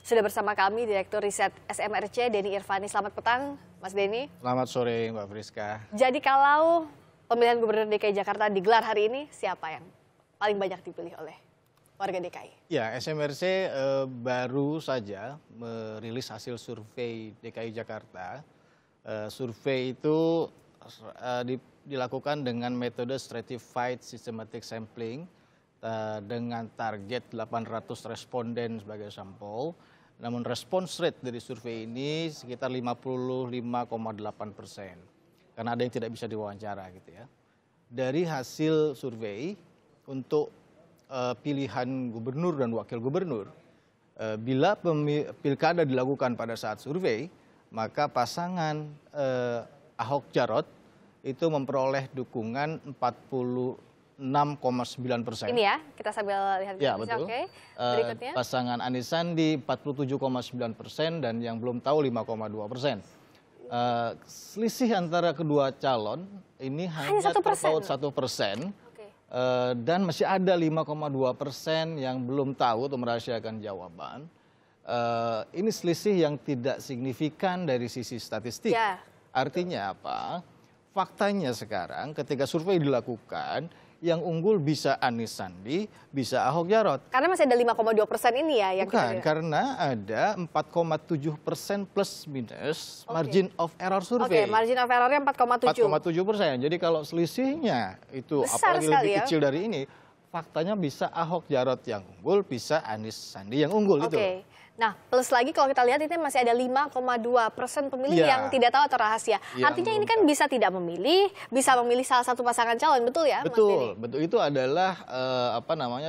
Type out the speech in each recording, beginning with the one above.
Sudah bersama kami Direktur Riset SMRC, Denny Irvani. Selamat petang, Mas Denny. Selamat sore, Mbak Friska. Jadi kalau pemilihan Gubernur DKI Jakarta digelar hari ini, siapa yang paling banyak dipilih oleh warga DKI? Ya, SMRC baru saja merilis hasil survei DKI Jakarta. Survei itu dilakukan dengan metode stratified systematic sampling dengan target 800 responden sebagai sampel. Namun respons rate dari survei ini sekitar 55,8%. Karena ada yang tidak bisa diwawancara gitu ya. Dari hasil survei untuk pilihan gubernur dan wakil gubernur, bila pilkada dilakukan pada saat survei, maka pasangan Ahok Jarot itu memperoleh dukungan 46,9%. Ini ya, kita sambil lihat. Ya, betul. Oke. Berikutnya. Pasangan Anies Sandi 47,9% dan yang belum tahu 5,2%. Selisih antara kedua calon ini hanya terpaut 1%. Dan masih ada 5,2% yang belum tahu atau merahasiakan jawaban. Ini selisih yang tidak signifikan dari sisi statistik. Ya. Artinya apa? Faktanya sekarang ketika survei dilakukan, yang unggul bisa Anies Sandi, bisa Ahok Jarot. Karena masih ada 5,2% ini ya? Yang bukan, karena ada 4,7% plus minus margin of error survei. Oke, margin of errornya 4,7%. Jadi kalau selisihnya itu besar apalagi lebih ya? kecil dari ini, faktanya bisa Ahok Jarot yang unggul, bisa Anies Sandi yang unggul. Oke. Nah, plus lagi kalau kita lihat ini masih ada 5,2% pemilih yang tidak tahu atau rahasia. Artinya ini kan bisa tidak memilih, bisa memilih salah satu pasangan calon, betul ya? Betul, betul. Itu adalah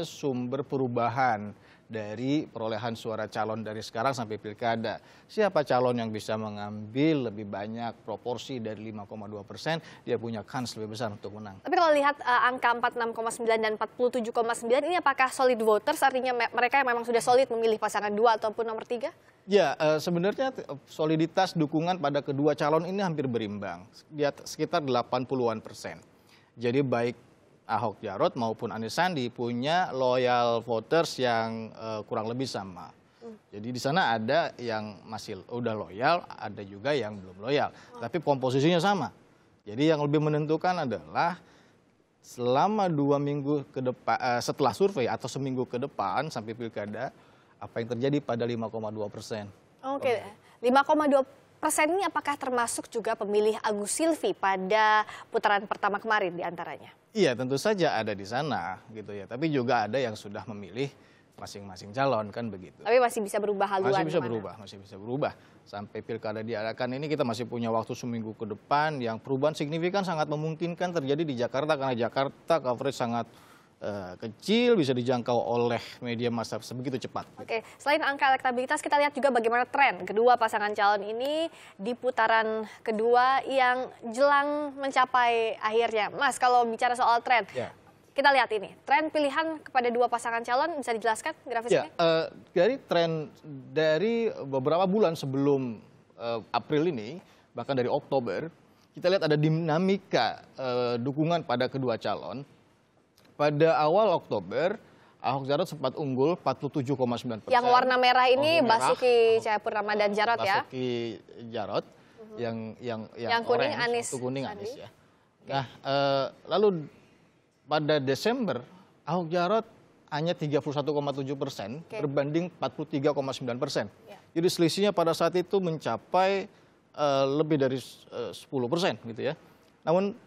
sumber perubahan dari perolehan suara calon dari sekarang sampai pilkada. Siapa calon yang bisa mengambil lebih banyak proporsi dari 5,2%, dia punya kans lebih besar untuk menang. Tapi kalau lihat angka 46,9 dan 47,9 ini apakah solid voters, artinya mereka yang memang sudah solid memilih pasangan 2 ataupun nomor 3? Ya, sebenarnya soliditas dukungan pada kedua calon ini hampir berimbang, di sekitar 80-an%. Jadi baik Ahok Jarot maupun Anies Sandi punya loyal voters yang kurang lebih sama. Jadi di sana ada yang masih udah loyal, ada juga yang belum loyal. Tapi komposisinya sama. Jadi yang lebih menentukan adalah selama 2 minggu ke depan, setelah survei atau seminggu ke depan sampai pilkada, apa yang terjadi pada 5,2%. Oke, 5,2% ini apakah termasuk juga pemilih Agus Silvi pada putaran pertama kemarin diantaranya? Iya, tentu saja ada di sana gitu ya. Tapi juga ada yang sudah memilih masing-masing calon, kan begitu. Tapi masih bisa berubah haluan. Masih bisa berubah. Sampai pilkada diadakan ini kita masih punya waktu seminggu ke depan yang perubahan signifikan sangat memungkinkan terjadi di Jakarta karena Jakarta coverage sangat kecil, bisa dijangkau oleh media massa sebegitu cepat. Oke, selain angka elektabilitas, kita lihat juga bagaimana tren kedua pasangan calon ini di putaran kedua yang jelang mencapai akhirnya. Mas, kalau bicara soal tren, kita lihat ini, tren pilihan kepada dua pasangan calon, bisa dijelaskan grafisnya? Dari tren dari beberapa bulan sebelum April ini, bahkan dari Oktober, kita lihat ada dinamika dukungan pada kedua calon. Pada awal Oktober, Ahok Jarot sempat unggul 47,9%. Yang warna merah ini Basuki Cahayapurnama dan Jarot ya? Basuki Jarot, yang kuning orange, Anies. Kuning Anies ya. Nah, lalu pada Desember, Ahok Jarot hanya 31,7% berbanding 43,9%. Jadi selisihnya pada saat itu mencapai lebih dari 10% gitu ya. Namun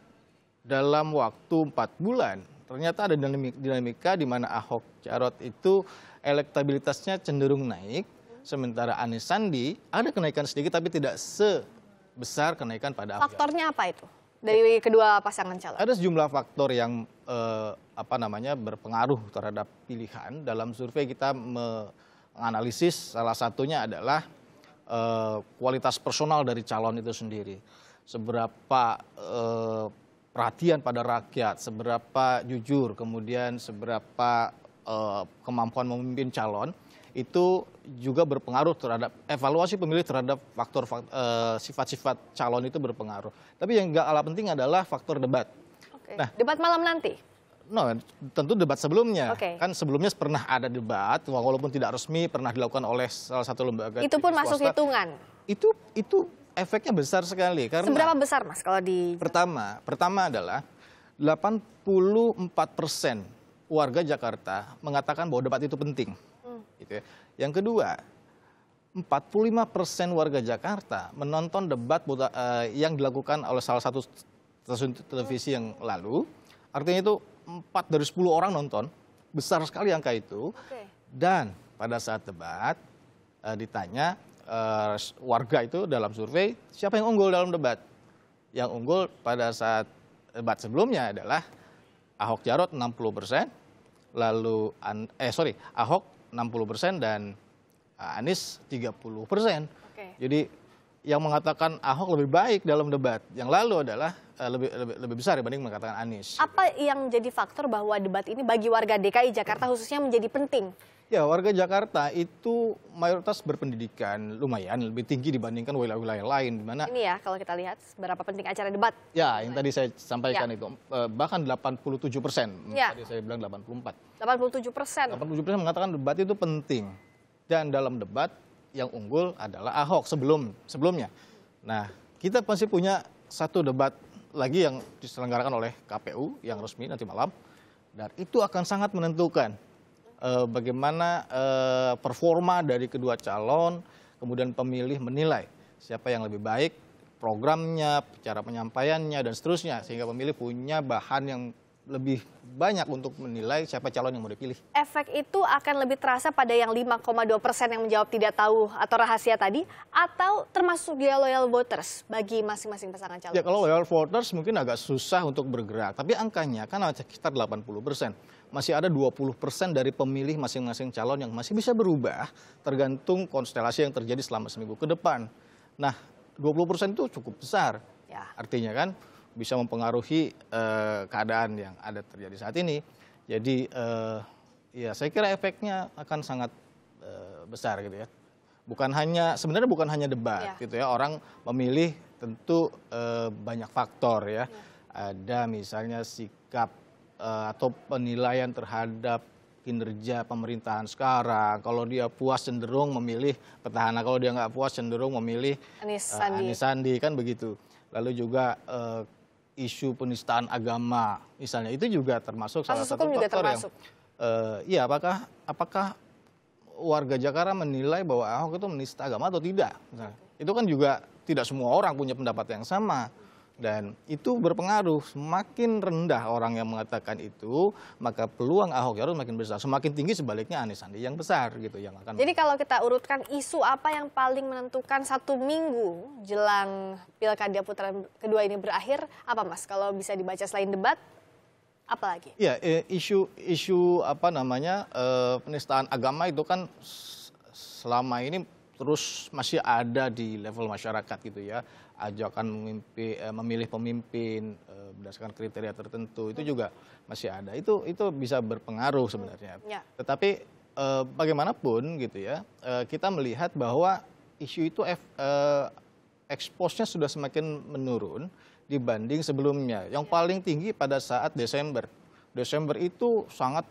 dalam waktu 4 bulan, ternyata ada dinamika di mana Ahok Jarot itu elektabilitasnya cenderung naik, sementara Anies Sandi ada kenaikan sedikit tapi tidak sebesar kenaikan pada Ahok Jarot. Faktornya apa itu dari kedua pasangan calon? Ada sejumlah faktor yang berpengaruh terhadap pilihan. Dalam survei kita menganalisis salah satunya adalah kualitas personal dari calon itu sendiri. Seberapa perhatian pada rakyat, seberapa jujur, kemudian seberapa kemampuan memimpin calon, itu juga berpengaruh terhadap evaluasi pemilih terhadap faktor sifat-sifat calon itu berpengaruh. Tapi yang nggak kalah penting adalah faktor debat. Nah, debat malam nanti? No, tentu debat sebelumnya. Oke. Kan sebelumnya pernah ada debat, walaupun tidak resmi, pernah dilakukan oleh salah satu lembaga. Itu pun masuk swasta. hitungan. Itu efeknya besar sekali. Karena Seberapa besar, Mas, kalau di... Pertama adalah 84% warga Jakarta mengatakan bahwa debat itu penting. Gitu ya. Yang kedua, 45% warga Jakarta menonton debat yang dilakukan oleh salah satu stasiun televisi yang lalu. Artinya itu 4 dari 10 orang nonton, besar sekali angka itu. Oke. Dan pada saat debat ditanya warga itu dalam survei siapa yang unggul dalam debat. Yang unggul pada saat debat sebelumnya adalah Ahok Jarot 60%, lalu Ahok 60% dan Anies 30%. Oke. Jadi yang mengatakan Ahok lebih baik dalam debat yang lalu adalah lebih besar dibanding mengatakan Anies. Apa yang jadi faktor bahwa debat ini bagi warga DKI Jakarta khususnya menjadi penting? Ya, warga Jakarta itu mayoritas berpendidikan lumayan lebih tinggi dibandingkan wilayah-wilayah lain di mana. Ini ya kalau kita lihat seberapa penting acara debat. Ya, yang tadi saya sampaikan itu bahkan 87%. Ya. Tadi saya bilang 84. 87%. 87% mengatakan debat itu penting. Dan dalam debat yang unggul adalah Ahok sebelumnya. Nah, kita pasti punya satu debat lagi yang diselenggarakan oleh KPU yang resmi nanti malam. Dan itu akan sangat menentukan bagaimana performa dari kedua calon, kemudian pemilih menilai siapa yang lebih baik, programnya, cara penyampaiannya, dan seterusnya. Sehingga pemilih punya bahan yang lebih banyak untuk menilai siapa calon yang mau dipilih. Efek itu akan lebih terasa pada yang 5,2% yang menjawab tidak tahu atau rahasia tadi, atau termasuk dia loyal voters bagi masing-masing pasangan calon? Ya, kalau loyal voters mungkin agak susah untuk bergerak, tapi angkanya kan sekitar 80%. Masih ada 20% dari pemilih masing-masing calon yang masih bisa berubah tergantung konstelasi yang terjadi selama seminggu ke depan. Nah, 20% itu cukup besar. Ya. Artinya kan bisa mempengaruhi keadaan yang ada terjadi saat ini. Jadi ya saya kira efeknya akan sangat besar gitu ya. Sebenarnya bukan hanya debat gitu ya. Orang memilih tentu banyak faktor ya. Ada misalnya sikap atau penilaian terhadap kinerja pemerintahan sekarang. Kalau dia puas cenderung memilih petahana, kalau dia nggak puas cenderung memilih Anies Sandi kan begitu. Lalu juga isu penistaan agama misalnya itu juga termasuk salah satu faktor yang ya apakah warga Jakarta menilai bahwa Ahok itu menista agama atau tidak. Misalnya. Itu kan juga tidak semua orang punya pendapat yang sama. Dan itu berpengaruh, semakin rendah orang yang mengatakan itu, maka peluang Ahok Jarot makin besar. Semakin tinggi sebaliknya Anies Sandi yang besar gitu yang akan. Jadi kalau kita urutkan isu apa yang paling menentukan 1 minggu jelang Pilkada putaran kedua ini berakhir, apa Mas? Kalau bisa dibaca selain debat, apa lagi? Ya, isu apa namanya penistaan agama itu kan selama ini terus masih ada di level masyarakat gitu ya. Ajakan memilih pemimpin berdasarkan kriteria tertentu itu juga masih ada. Itu bisa berpengaruh sebenarnya. Ya. Tetapi bagaimanapun gitu ya, kita melihat bahwa isu itu expose-nya sudah semakin menurun dibanding sebelumnya. Yang paling tinggi pada saat Desember. Desember itu sangat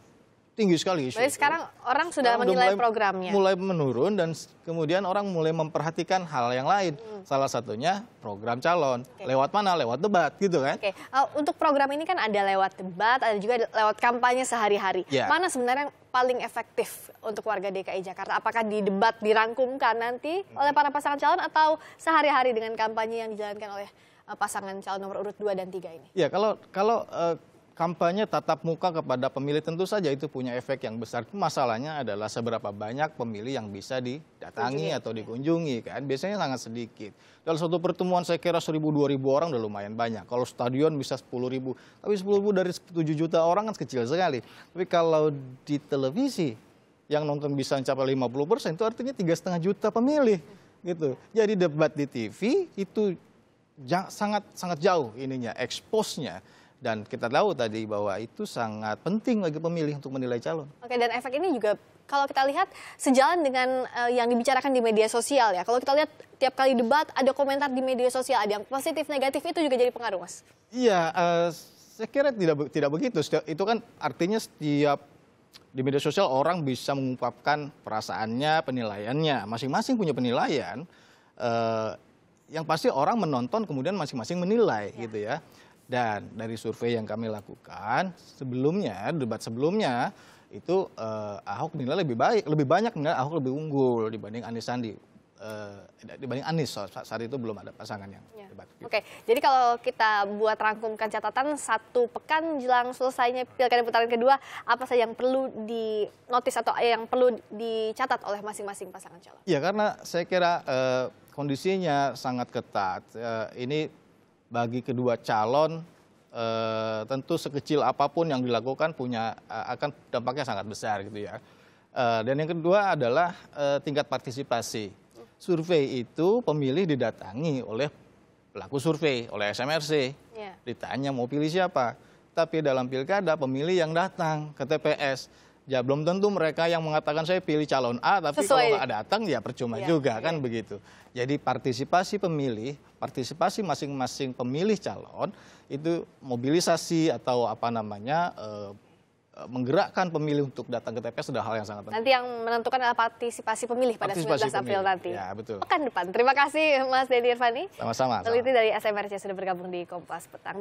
tinggi sekali isu. Berarti sekarang orang sudah menilai programnya. Mulai menurun dan kemudian orang mulai memperhatikan hal yang lain. Salah satunya program calon. Lewat mana? Lewat debat gitu kan. Oke. Untuk program ini kan ada lewat debat, ada juga lewat kampanye sehari-hari. Ya. Mana sebenarnya yang paling efektif untuk warga DKI Jakarta? Apakah di debat dirangkumkan nanti oleh para pasangan calon atau sehari-hari dengan kampanye yang dijalankan oleh pasangan calon nomor urut 2 dan 3 ini? Ya, kalau kampanye tatap muka kepada pemilih tentu saja itu punya efek yang besar. Masalahnya adalah seberapa banyak pemilih yang bisa didatangi atau dikunjungi kan. Biasanya sangat sedikit. Dalam satu pertemuan saya kira 1.000-2.000 orang udah lumayan banyak. Kalau stadion bisa 10.000. Tapi 10.000 dari 7 juta orang kan kecil sekali. Tapi kalau di televisi yang nonton bisa mencapai 50%, itu artinya 3,5 juta pemilih gitu. Jadi debat di TV itu sangat jauh ininya, expose-nya. Dan kita tahu tadi bahwa itu sangat penting bagi pemilih untuk menilai calon. Oke, dan efek ini juga kalau kita lihat sejalan dengan yang dibicarakan di media sosial ya. Kalau kita lihat tiap kali debat ada komentar di media sosial, ada yang positif, negatif, itu juga jadi pengaruh, Mas? Iya, Saya kira tidak begitu. Itu kan artinya setiap di media sosial orang bisa mengungkapkan perasaannya, penilaiannya. Masing-masing punya penilaian. Yang pasti orang menonton kemudian masing-masing menilai gitu ya. Dan dari survei yang kami lakukan sebelumnya, debat sebelumnya itu Ahok nilai lebih banyak nilai Ahok lebih unggul dibanding Anies Sandi. Dibanding Anies saat itu belum ada pasangan yang debat. Gitu. Oke, jadi kalau kita buat rangkumkan catatan 1 pekan jelang selesainya pilkada putaran kedua, apa saja yang perlu dinotis atau yang perlu dicatat oleh masing-masing pasangan calon? Ya karena saya kira kondisinya sangat ketat. Ini bagi kedua calon tentu sekecil apapun yang dilakukan akan dampaknya sangat besar gitu ya. Dan yang kedua adalah tingkat partisipasi. Survei itu pemilih didatangi oleh pelaku survei, oleh SMRC. Ditanya mau pilih siapa. Tapi dalam pilkada pemilih yang datang ke TPS. Ya belum tentu mereka yang mengatakan saya pilih calon A, tapi kalau nggak datang ya percuma juga kan begitu. Jadi partisipasi pemilih, partisipasi masing-masing pemilih calon itu mobilisasi atau apa namanya menggerakkan pemilih untuk datang ke TPS sudah hal yang sangat penting. Nanti yang menentukan adalah partisipasi pemilih pada 19 April nanti. Ya, betul. Pekan depan. Terima kasih Mas Denny Irvani. Sama-sama. Peneliti dari SMRC sudah bergabung di Kompas Petang.